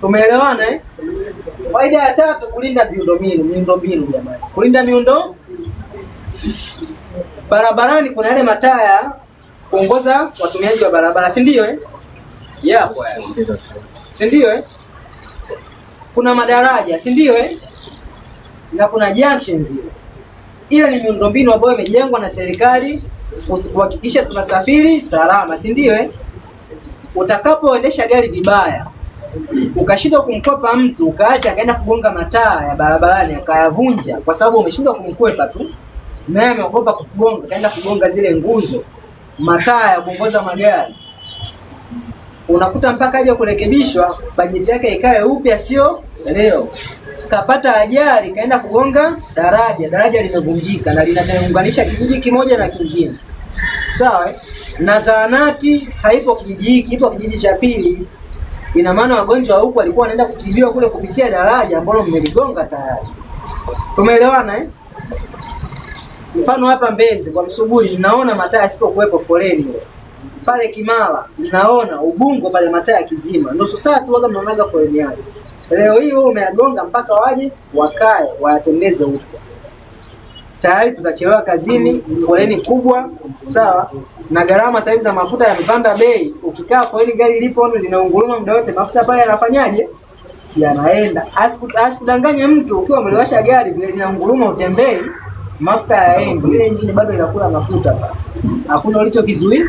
Tumeelewana eh? Faida ya tatu, kulinda miundombinu jamani. Kulinda miundo barabarani, kuna yale mataa ya kuongoza watumiaji wa barabara, si ndio eh? Si ndio eh? Kuna madaraja, si ndio eh? Na kuna junctions ile ni miundombinu ambayo imejengwa na serikali kuhakikisha tunasafiri salama, si ndio eh? Utakapoendesha gari vibaya, ukashindwa kumkopa mtu, ukaacha akaenda kugonga mataa ya barabarani akayavunja, kwa sababu umeshindwa kumkwepa tu, naye ameogopa kukugonga, kaenda kugonga zile nguzo, mataa ya kuongoza magari, unakuta mpaka aje kurekebishwa bajeti yake ikae upya, sio leo. Kapata ajali, kaenda kugonga daraja limevunjika na linaunganisha kijiji kimoja na kingine, sawa eh? Na zahanati haipo kijiji hiki, ipo kijiji cha pili. Ina maana wagonjwa huko walikuwa wanaenda kutibiwa kule kupitia daraja ambalo mmeligonga tayari. Tumeelewana eh? Mfano hapa Mbezi kwa Msuguri, ninaona mataa yasipokuwepo foleni pale Kimara, ninaona Ubungo pale mataa ya kizima, nusu saa tu waga mnaonaga foleni yake. Leo hii wewe umeagonga mpaka waje wakae wayatembeze upya, tayari tutachelewa kazini, foleni kubwa, sawa. Na gharama sasa hivi za mafuta yamepanda bei. Ukikaa foleni gari lipo linaunguruma muda wote, mafuta pale yanafanyaje? Yanaenda. Asikudanganye mtu, ukiwa umeliwasha gari vile linaunguruma utembei, mafuta yaendi, ile engine bado inakula mafuta pale, hakuna ulichokizuia.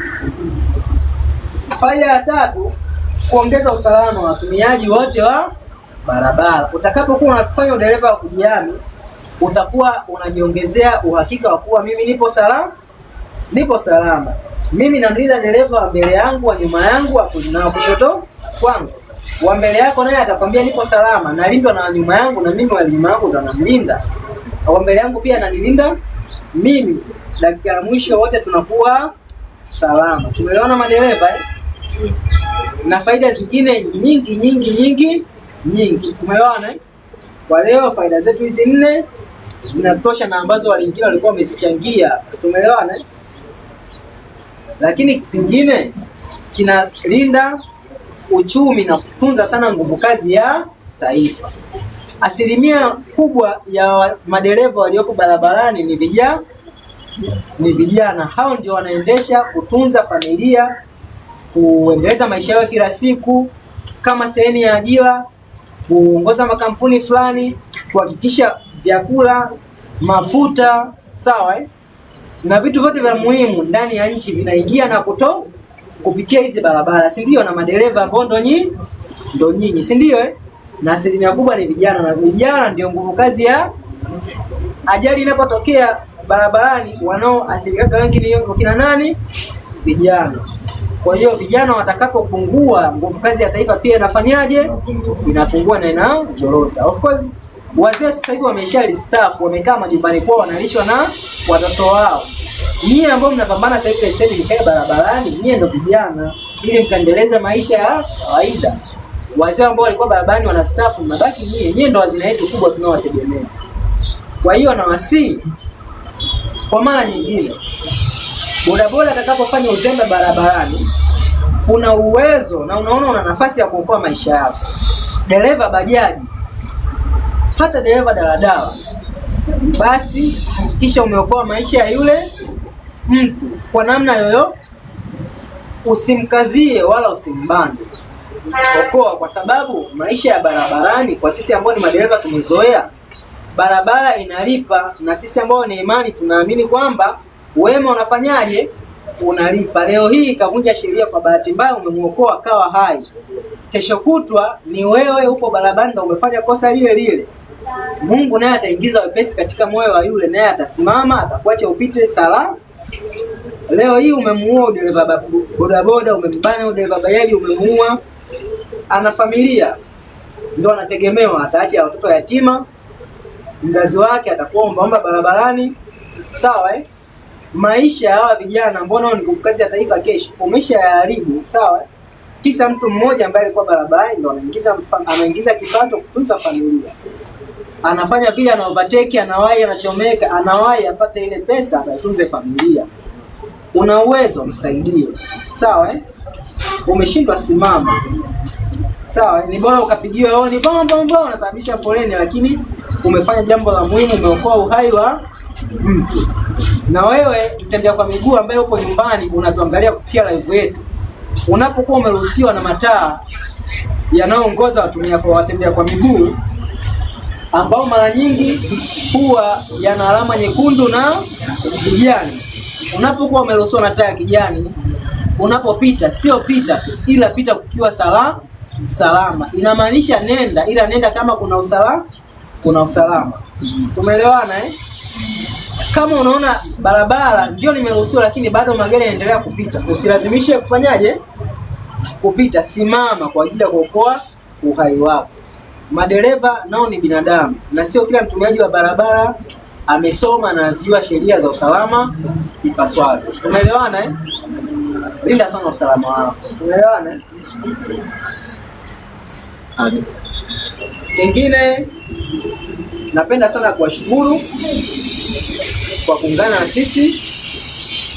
Faida ya tatu, kuongeza usalama wa watumiaji wote wa barabara. Utakapokuwa unafanya udereva wa kujiami, utakuwa unajiongezea uhakika wa kuwa mimi nipo salama. Mimi namlinda dereva wa mbele yangu, wa nyuma yangu, na kushoto kwangu. Wa mbele yako naye atakwambia nipo salama, nalindwa na nyuma yangu, na mimi wa nyuma yangu ndo namlinda. Wa mbele yangu pia ananilinda mimi. Dakika ya mwisho wote tunakuwa salama. Tumeelewana madereva eh? Na faida zingine nyingi. Tumeelewana eh? Kwa leo faida zetu hizi 4 zinatosha, na ambazo wengine walikuwa wamezichangia. Tumeelewana eh? Lakini kingine kinalinda uchumi na kutunza sana nguvu kazi ya taifa. Asilimia kubwa ya madereva walioko barabarani ni vijana. Hao ndio wanaendesha kutunza familia, kuendeleza maisha yao kila siku, kama sehemu ya ajira, kuongoza makampuni fulani, kuhakikisha vyakula, mafuta, sawa eh? Na vitu vyote vya muhimu ndani ya nchi vinaingia na kutoka kupitia hizi barabara, si ndio? Na madereva ambao ndo nyinyi, si ndio eh? Na asilimia kubwa ni vijana, na vijana ndio nguvu kazi ya ajali inapotokea barabarani. Wanaoathirika wengi ni kina nani? Vijana. Kwa hiyo vijana watakapopungua, nguvu kazi ya taifa pia inafanyaje? Inapungua na inazorota. Of course wazee sasa hivi wamesha restaff, wamekaa majumbani kwao, wanalishwa na watoto wao. Nyie ambao mnapambana sasa hivi sasa nikae barabarani, nyie ndio vijana, ili mkaendeleze maisha ya kawaida. Wazee ambao walikuwa barabarani wana staff, mnabaki nyie ndio hazina yetu kubwa tunaowategemea. Kwa hiyo nawasihi kwa mara nyingine, bodaboda atakapofanya uzembe barabarani, una uwezo na unaona una nafasi ya kuokoa maisha yako. Dereva bajaji, hata dereva daladala, basi hakikisha umeokoa maisha ya yule mtu kwa namna yoyote. Usimkazie wala usimbane, okoa, kwa sababu maisha ya barabarani kwa sisi ambao ni madereva tumezoea, barabara inalipa, na sisi ambao ni imani tunaamini kwamba wema unafanyaje? Unalipa. Leo hii kavunja sheria kwa bahati mbaya, umemuokoa kawa hai. Kesho kutwa ni wewe upo barabarani ndio umefanya kosa lile, Mungu naye ataingiza wepesi katika moyo wa yule, naye atasimama atakuacha upite salama. Leo hii umemuua dereva bodaboda, umembana dereva bajaji, umemuua, ana familia, ndio anategemewa, ataacha watoto yatima, mzazi wake atakuwa ombaomba barabarani, sawa eh? Maisha ya hawa vijana mbona ni nguvu kazi ya taifa, kesho umeshaharibu, sawa eh? Kisa mtu mmoja ambaye alikuwa barabarani ndio anaingiza kipato kutunza familia, anafanya vile, ana overtake, anawahi, anachomeka, anawahi apate ile pesa aitunze familia. Una uwezo msaidie, sawa eh? Umeshindwa, simama, Sawa, ni bora ukapigiwa honi bomba unasababisha foleni, lakini umefanya jambo la muhimu, umeokoa uhai wa mtu. Na wewe mtembea kwa miguu ambaye uko nyumbani unatuangalia kupitia live yetu, unapokuwa umeruhusiwa na mataa yanayoongoza watembea kwa miguu ambao mara nyingi huwa yana alama nyekundu na kijani, unapokuwa umeruhusiwa na taa ya kijani, unapopita sio pita, ila pita kukiwa salama. Inamaanisha nenda, ila nenda kama kuna usalama. Tumeelewana eh? Kama unaona barabara ndio limeruhusiwa lakini bado magari yanaendelea kupita, usilazimishe kufanyaje kupita, simama kwa ajili ya kuokoa uhai wako. Madereva nao ni binadamu na sio kila mtumiaji wa barabara amesoma na anajua sheria za usalama ipaswavyo. Tumeelewana eh? Linda sana usalama wako. Tumeelewana eh? Kingine, napenda sana kuwashukuru kwa kuungana na sisi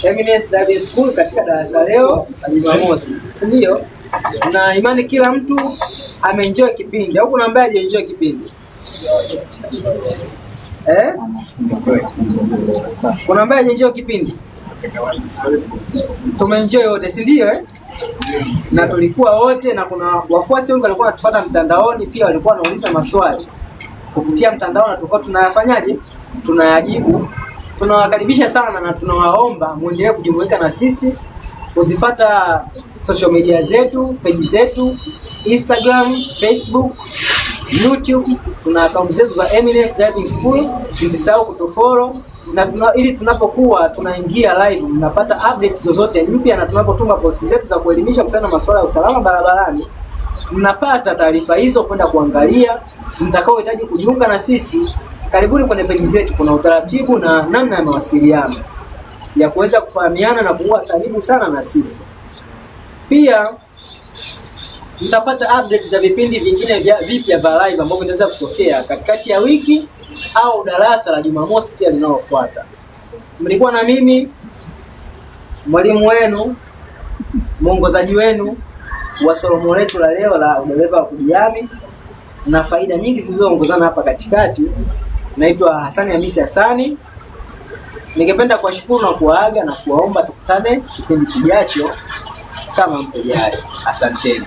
Eminence Driving School katika darasa leo la Jumamosi, si ndio? Na imani kila mtu ameenjoy kipindi, au kuna ambaye hajaenjoy kipindi? Kuna ambaye hajaenjoy kipindi? Tumeenjoy wote, si ndio eh? Na tulikuwa wote, na kuna wafuasi wengi walikuwa wanatufuata mtandaoni, pia walikuwa wanauliza maswali kupitia mtandao na tulikuwa tunayafanyaje? Tunayajibu. Tunawakaribisha sana na tunawaomba muendelee kujumuika na sisi, kuzifuata social media zetu, page zetu, Instagram, Facebook, YouTube. Tuna account zetu za Eminence Driving School, msisahau kutufollow na ili tunapokuwa tunaingia live mnapata updates zozote mpya, na tunapotuma post zetu za kuelimisha kuhusiana na masuala ya usalama barabarani, mnapata taarifa hizo kwenda kuangalia. Mtakaohitaji kujiunga na sisi, karibuni kwenye page zetu, kuna utaratibu na namna ya mawasiliano ya kuweza kufahamiana na kuwa karibu sana na sisi. Pia mtapata update za vipindi vingine vipya vya live ambavyo vinaweza kutokea katikati ya wiki au darasa la Jumamosi pia linalofuata. Mlikuwa na mimi mwalimu wenu, mwongozaji wenu wa somo letu la leo la udereva wa kujihami na faida nyingi zilizoongozana hapa katikati. Naitwa Hasani Hamisi Hasani. Ningependa kuwashukuru na kuwaaga na kuwaomba tukutane kipindi kijacho kama mpo tayari. Asanteni.